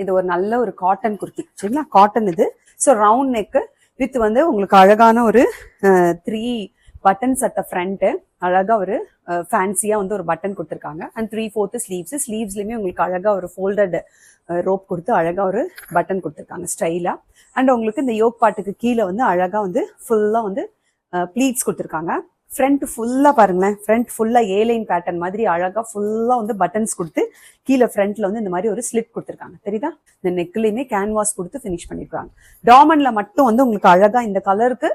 இது ஒரு நல்ல ஒரு காட்டன் குர்த்தி சரிங்களா, காட்டன் இது. ஸோ ரவுண்ட் நெக்கு வித் வந்து உங்களுக்கு அழகான ஒரு 3 பட்டன்ஸ் அட் த ஃப்ரண்ட், அழகா ஒரு ஃபேன்சியா வந்து ஒரு பட்டன் கொடுத்துருக்காங்க. அண்ட் 3/4 ஸ்லீவ்ஸ், ஸ்லீவ்ஸ்லயுமே உங்களுக்கு அழகா ஒரு ஃபோல்டட் ரோப் கொடுத்து அழகா ஒரு பட்டன் கொடுத்துருக்காங்க ஸ்டைலா. அண்ட் உங்களுக்கு இந்த யோக் பாட்டுக்கு கீழே வந்து அழகா வந்து ஃபுல்லா வந்து ப்ளீட்ஸ் கொடுத்துருக்காங்க. ஃப்ரண்ட் ஃபுல்லா பாருங்களேன், ஃப்ரண்ட் ஃபுல்லா ஏலைன் பேட்டர்ன் மாதிரி அழகா ஃபுல்லா வந்து பட்டன்ஸ் கொடுத்து கீழே ஃப்ரண்ட்ல வந்து இந்த மாதிரி ஒரு ஸ்லிப் கொடுத்துருக்காங்க தெரியுதா. இந்த நெக்லயுமே கேன்வாஸ் கொடுத்து ஃபினிஷ் பண்ணிருக்காங்க. டாமண்ட்ல மட்டும் வந்து உங்களுக்கு அழகா இந்த கலருக்கு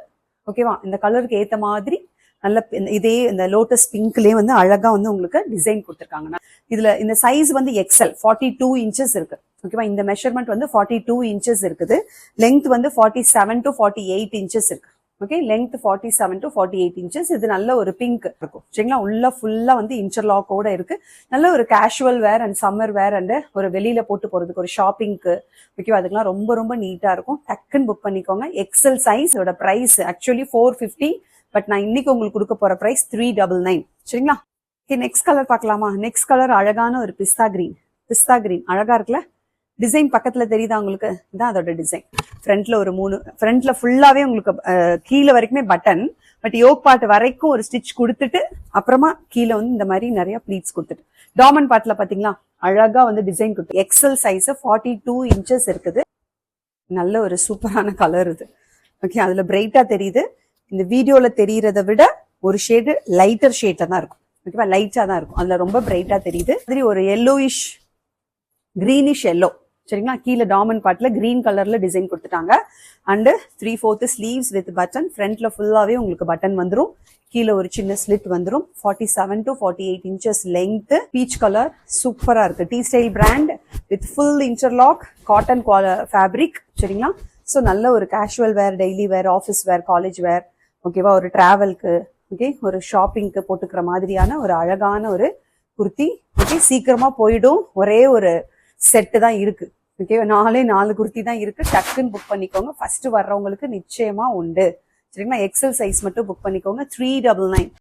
ஓகேவா, இந்த கலருக்கு ஏத்த மாதிரி நல்ல இதே இந்த லோட்டஸ் பிங்க்லயே வந்து அழகா வந்து உங்களுக்கு டிசைன் கொடுத்துருக்காங்க. இதுல இந்த சைஸ் வந்து எக்ஸல் 42 இன்ச்சஸ் இருக்கு ஓகேவா. இந்த மெஷர்மெண்ட் வந்து 42 இன்ச்சஸ் இருக்குது. லெங்த் வந்து 47 to 48 இன்ச்சஸ் இருக்கு. Okay, length 47 to 48 inches. இது நல்ல ஒரு பிங்க் இருக்கும் சரிங்களா. உள்ள ஃபுல்லா வந்து இன்டர்லாக்கோட இருக்கு. நல்ல ஒரு casual where and summer where and ஒரு வெளியில போட்டு போறதுக்கு ஒரு ஷாப்பிங்க்கு ஓகேவா, அதுக்கெல்லாம் ரொம்ப ரொம்ப நீட்டா இருக்கும். டக்குன்னு புக் பண்ணிக்கோங்க. XL size. இதோட பிரைஸ் ஆக்சுவலி 450, பட் நான் இன்னைக்கு உங்களுக்கு கொடுக்க போற பிரைஸ் 399 சரிங்களா. ஓகே, நெக்ஸ்ட் கலர் பார்க்கலாமா. நெக்ஸ்ட் கலர் அழகான ஒரு பிஸ்தா கிரீன். பிஸ்தா கிரீன் அழகா இருக்குல்ல. டிசைன் பக்கத்துல தெரியுதா உங்களுக்கு, இதான் அதோட டிசைன். ஃப்ரண்ட்ல ஒரு 3, ஃப்ரண்ட்ல ஃபுல்லாவே உங்களுக்கு கீழே வரைக்குமே பட்டன், பட் யோக் பார்ட் வரைக்கும் ஒரு ஸ்டிச் கொடுத்துட்டு அப்புறமா கீழே வந்து இந்த மாதிரி நிறைய ப்ளீட்ஸ் கொடுத்துட்டு டாமண்ட் பார்ட்ல பாத்தீங்களா அழகா வந்து டிசைன் கொடுத்து எக்ஸல் சைஸ் 42 இன்ச்சஸ் இருக்குது. நல்ல ஒரு சூப்பரான கலர் இது. ஓகே, அதுல பிரைட்டா தெரியுது. இந்த வீடியோல தெரியறதை விட ஒரு ஷேடு லைட்டர் ஷேட்ல தான் இருக்கும் ஓகேவா, லைட்டா தான் இருக்கும். அதுல ரொம்ப பிரைட்டா தெரியுது. மாதிரி ஒரு எல்லோயிஷ் கிரீனிஷ் எல்லோ சரிங்களா. கீழே டாமண்ட் பார்ட்ல கிரீன் கலர்ல டிசைன் கொடுத்துட்டாங்க. And 3/4 sleeves with button. ஃப்ரண்ட்ல ஃபுல்லாவே உங்களுக்கு பட்டன் வந்துடும். கீழே ஒரு சின்ன ஸ்லிட் வந்துடும். 47 to 48 inches length. Peach colour சூப்பரா இருக்கு. T style brand with full interlock cotton fabric சரிங்களா. ஸோ நல்ல ஒரு casual wear, daily wear, office wear, college wear ஓகேவா, ஒரு டிராவல்க்கு ஓகே, ஒரு ஷாப்பிங்க்கு போட்டுக்கிற மாதிரியான ஒரு அழகான ஒரு குர்த்தி. ஓகே, சீக்கிரமா போயிடும். ஒரே ஒரு செட்டு தான் இருக்கு ஓகே, 4 குர்த்தி தான் இருக்கு. டக்குன்னு புக் பண்ணிக்கோங்க. ஃபர்ஸ்ட் வர்றவங்களுக்கு நிச்சயமா உண்டு சரிங்களா. எக்ஸல் சைஸ் மட்டும் புக் பண்ணிக்கோங்க. 399